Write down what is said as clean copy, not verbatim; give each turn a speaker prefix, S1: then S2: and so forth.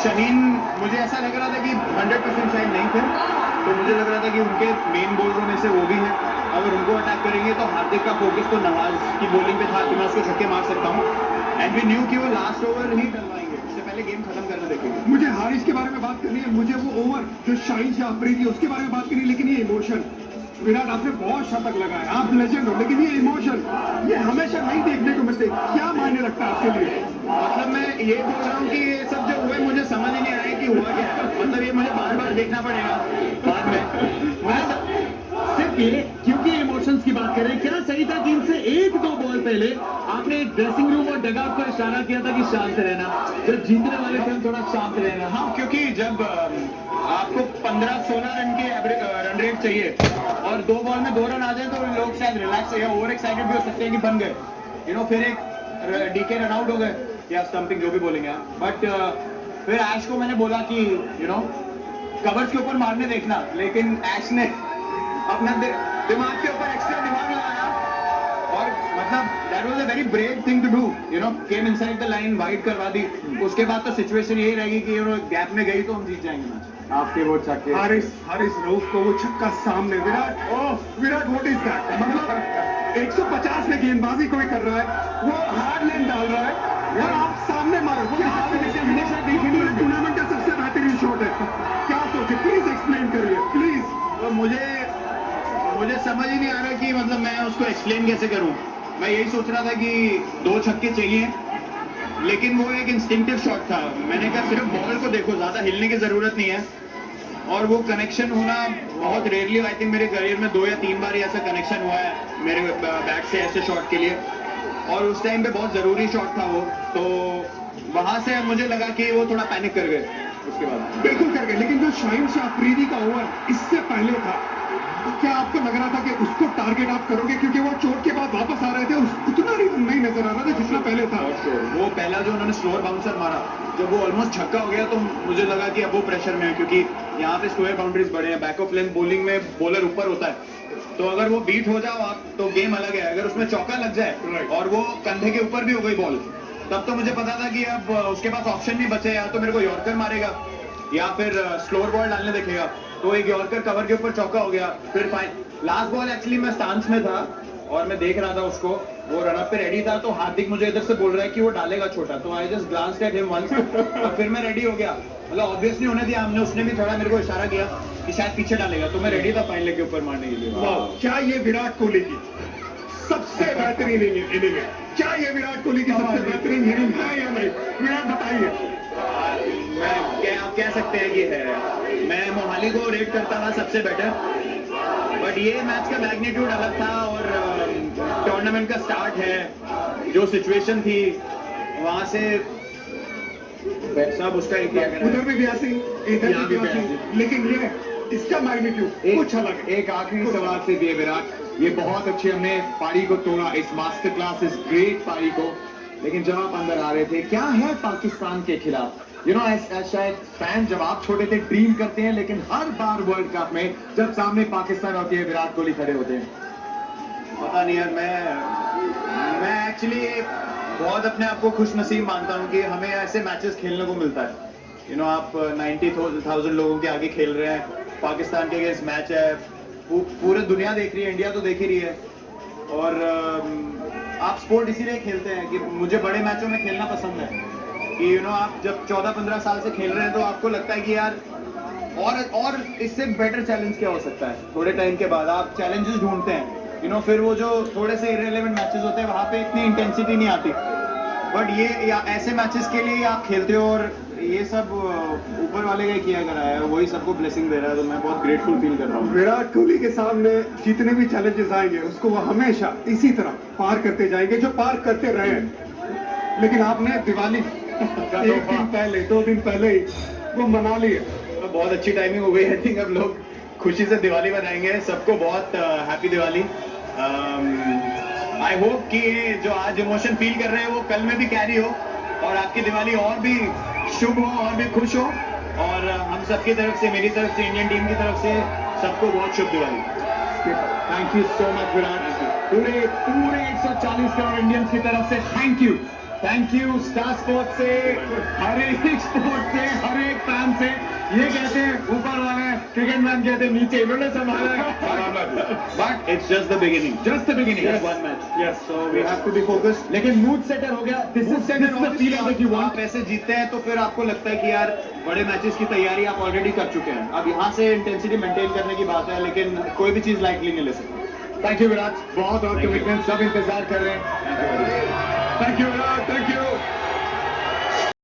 S1: शहीन मुझे ऐसा लग रहा था कि 100% शायद नहीं थे, तो मुझे लग रहा था कि उनके मेन बॉलरों में से वो भी हैं। अगर उनको अटैक करेंगे तो हार्दिक का फोकस तो नवाज की बॉलिंग पे था कि मैं उसको छक्के मार सकता हूँ, एंड वी न्यू कि वो लास्ट ओवर ही डलवाएंगे, उससे पहले गेम खत्म करना देखेंगे।
S2: मुझे हारिस के बारे में बात करनी है, मुझे वो ओवर जो शाहीन शाह अफरीदी उसके बारे में बात करनी है, लेकिन ये इमोशन विराट आपने बहुत शतक लगाया, आप लेजेंड हो, लेकिन ये इमोशन ये हमेशा नहीं देखने को मिलते, क्या मायने रखता है आपके लिए?
S1: मतलब मैं ये बोल रहा हूँ कि ये सब जो हुआ है मुझे समझ ही नहीं आया कि हुआ क्या है, मतलब ये मुझे बार बार देखना पड़ेगा बाद में।
S3: सिर्फ ये क्योंकि इमोशंस की बात करें, क्या सही था कि इनसे एक दो बॉल पहले आपने ड्रेसिंग रूम और डगआउट को इशारा किया था कि शांत रहना, जब जीतने वाले थे हम थोड़ा शांत रहना।
S1: हाँ, क्योंकि जब आपको 15-16 रन की रन रेट चाहिए और 2 बॉल में 2 रन आ जाए तो लोग शायद रिलैक्स या ओवर एक्साइटेड भी हो सकते हैं कि बन गए, फिर एक डीके रन आउट हो गए या स्टंपिंग जो भी बोलेंगे आप, बट फिर ऐश को मैंने बोला कि कवर्स के ऊपर मारने देखना, लेकिन ऐश ने अपना दिमाग के ऊपर एक्स्ट्रा दिमाग लगाया और मतलब that was a very brave thing to do, came inside the line, wide करवा दी। उसके बाद तो सिचुएशन यही रहेगी कि गैप में गई तो हम जीत जाएंगे मैच।
S3: आपके वो छक्के,
S2: हारिस रऊफ को वो छक्का सामने, विराट व्हाट इज दैट, मतलब 150 में गेंदबाजी कोई कर रहा है, वो हार्ड लेन डाल रहा है और आप सामने मारो, टूर्नामेंट का सबसे बेहतरीन शॉट है, क्या सोचे, प्लीज एक्सप्लेन करिए प्लीज।
S1: तो मुझे समझ ही नहीं आ रहा कि मतलब मैं उसको एक्सप्लेन कैसे करूं। मैं यही सोच रहा था कि 2 छक्के चाहिए, लेकिन वो एक इंस्टिंक्टिव शॉट था, मैंने कहा सिर्फ बॉल को देखो, ज्यादा हिलने की जरूरत नहीं है, और वो कनेक्शन होना बहुत रेयरली, आई थिंक मेरे करियर में 2 या 3 बार ही ऐसा कनेक्शन हुआ है मेरे बैट से ऐसे शॉट के लिए, और उस टाइम पे बहुत जरूरी शॉट था वो, तो वहां से मुझे लगा कि वो थोड़ा पैनिक कर गए उसके बाद।
S2: बिल्कुल कर गए, लेकिन जो शाहीन शाह अफरीदी का ओवर इससे पहले था, क्या आपको लग रहा था कि उसको टारगेट आप करोगे, क्योंकि वो चोट के बाद वापस आ रहे थे, उतना नहीं नजर आ रहा था जितना पहले था।
S1: वो पहला जो उन्होंने स्लोअर बाउंसर मारा, जब वो ऑलमोस्ट छक्का हो गया तो मुझे लगा कि अब वो प्रेशर में है, क्योंकि यहाँ पे स्क्वायर बाउंड्रीज बड़े हैं, बैक ऑफ लेंथ बॉलिंग में बॉलर ऊपर होता है, तो अगर वो बीट हो जाओ आप तो गेम अलग है, अगर उसमें चौका लग जाए और वो कंधे के ऊपर भी हो गई बॉल, तब तो मुझे पता था कि अब उसके पास ऑप्शन नहीं बचे, या तो मेरे को यॉर्कर मारेगा या फिर स्लोअर बॉल डालने देखेगा, तो एक यॉर्कर कवर के ऊपर चौका हो गया। फिर लास्ट बॉल एक्चुअली मैं स्टांस में था और मैं देख रहा था उसको, वो रनअप पे रेडी था, तो हार्दिक मुझे इधर से बोल रहा है कि वो डालेगा छोटा, तो I just glanced at him once और फिर मैं रेडी हो गया, मतलब ऑब्वियसली होने दिया हमने, उसने भी थोड़ा मेरे को इशारा किया कि शायद पीछे डालेगा, तो मैं रेडी था फाइन लेग के ऊपर मारने के लिए।
S2: क्या ये विराट कोहली की सबसे बेहतरीन इनिंग है? क्या ये विराट कोहली की सबसे बेहतरीन इनिंग है या नहीं? विराट बताइए।
S1: आप कह सकते हैं कि है, मैं मोहाली को रेट करता था सबसे बेटर, बट ये मैच का मैग्नीट्यूड अलग था और टूर्नामेंट का स्टार्ट है, जो सिचुएशन थी वहां से सब उसका
S2: उधर भी बयासी, इधर भी बयासी, लेकिन ये इसका मैग्नीट्यूड कुछ अलग है।
S3: एक आखिरी सवाल से दिए विराट, ये बहुत अच्छे हमने पारी को तोड़ा, इस मास्टर क्लास, इस ग्रेट पारी को, लेकिन जब आप अंदर आ रहे थे, क्या है पाकिस्तान के खिलाफ? शायद फैन जब आप छोटे थे ड्रीम करते हैं, लेकिन हर बार वर्ल्ड कप में जब सामने पाकिस्तान होती है, विराट कोहली खड़े होते हैं।
S1: पता नहीं यार, मैं एक्चुअली बहुत अपने आप को खुश नसीब मानता हूँ कि हमें ऐसे मैचेस खेलने को मिलता है। आप 90,000 लोगों के आगे खेल रहे हैं, पाकिस्तान के अगेंस्ट मैच है, पूरे दुनिया देख रही है, इंडिया तो देख ही रही है, और आप स्पोर्ट इसीलिए खेलते हैं कि मुझे बड़े मैचों में खेलना पसंद है, कि आप जब 14-15 साल से खेल रहे हैं तो आपको लगता है कि यार और इससे बेटर चैलेंज क्या हो सकता है। थोड़े टाइम के बाद आप चैलेंजेस ढूंढते हैं, फिर वो जो थोड़े से इररिलेवेंट मैचेस होते हैं वहाँ पे इतनी इंटेंसिटी नहीं आती, बट ये ऐसे मैचेस के लिए आप खेलते हो, और ये सब ऊपर वाले का किया करा है, वही सबको ब्लेसिंग दे रहा है, तो मैं बहुत ग्रेटफुल फील कर रहा हूँ।
S2: विराट कोहली के सामने जितने भी चैलेंजेस आएंगे उसको वो हमेशा इसी तरह पार करते जाएंगे, जो पार करते रहे हैं। लेकिन आपने दिवाली एक दिन पहले 2 दिन पहले ही वो मना लिए,
S1: तो बहुत अच्छी टाइमिंग हो गई, आई थिंक अब लोग खुशी से दिवाली मनाएंगे, सबको बहुत हैप्पी दिवाली। आई होप कि ये जो आज इमोशन फील कर रहे हैं वो कल में भी कैरी हो, और आपकी दिवाली और भी शुभ हो और भी खुश हो, और हम सबकी तरफ से, मेरी तरफ से, इंडियन टीम की तरफ से सबको बहुत शुभ Diwali.
S3: Thank you so much Virat, पूरे 140 करोड़ इंडियंस की तरफ से thank you. Thank you Star Sports से, हर एक स्पोर्ट्स से, हर एक फैन से। ये कहते हैं ऊपर वाले, क्रिकेट मैन कहते हैं नीचे, इन्होंने संभाला है। But
S1: It's just the beginning.
S3: Just the beginning.
S1: Just one match. Yes, so we have to be focused.
S3: लेकिन मूड सेटर हो गया। This is the feeling that you
S1: आप
S3: वांट।
S1: ऐसे जीतते हैं तो फिर आपको लगता है कि यार बड़े मैचेस की तैयारी आप ऑलरेडी कर चुके हैं, अब यहाँ से इंटेंसिटी मेंटेन करने की बात है, लेकिन कोई भी चीज लाइटली नहीं ले सकते।
S3: थैंक यू विराट, बहुत और कमिटमेंट, सब इंतजार कर रहे हैं।
S2: Thank you Virat, thank you.